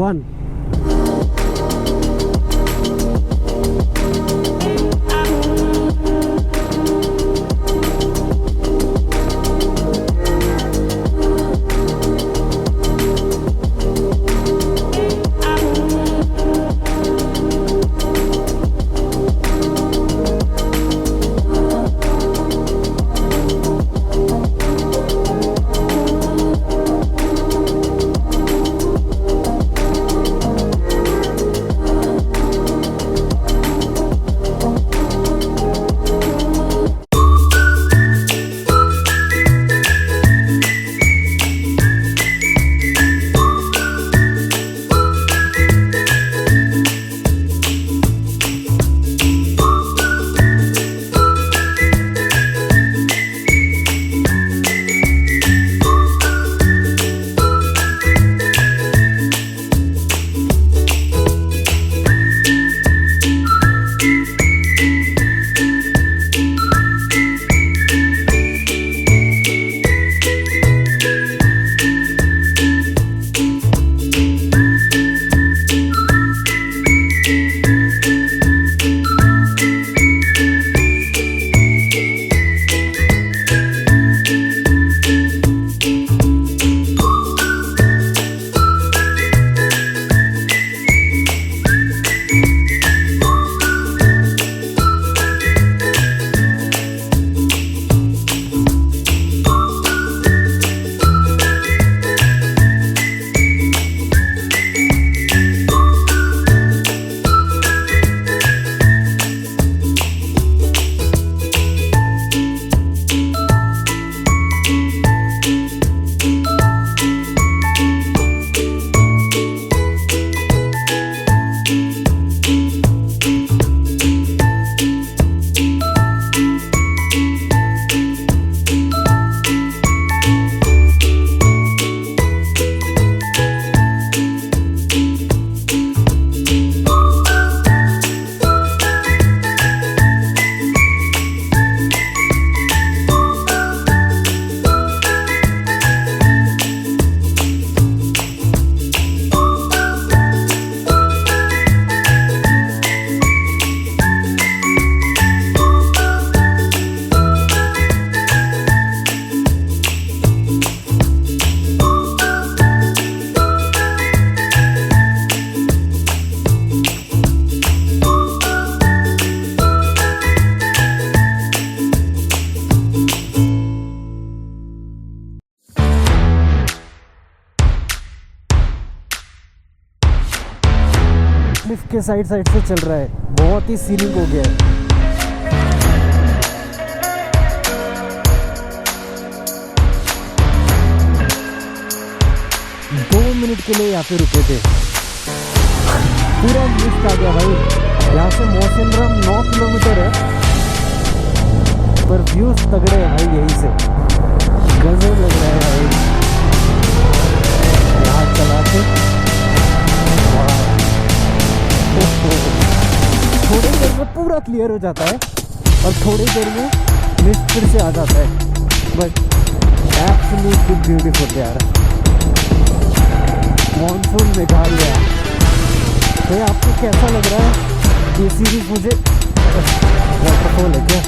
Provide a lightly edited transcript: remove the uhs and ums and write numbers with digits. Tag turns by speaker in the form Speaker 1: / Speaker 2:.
Speaker 1: 1. Lift के side side से चल रहा है, बहुत ही सीलिंग हो गया है। दो मिनट के लिए यहाँ पे रुके थे, पूरा लिफ्ट आ गया भाई। यहाँ से मौसिनराम 9 किलोमीटर है, पर व्यूज तगड़े हैं भाई, यहीं से गजब लग रहा है भाई। यहाँ चला के थोड़ी देर में पूरा क्लियर हो जाता है और थोड़ी देर में मिस्ट फिर से आ जाता है, बट एब्सोल्युटली ब्यूटीफुल यार। मॉनसून मेघालय, तो आपको कैसा लग रहा है ये सीरीज? मुझे वाटरफॉल है क्या?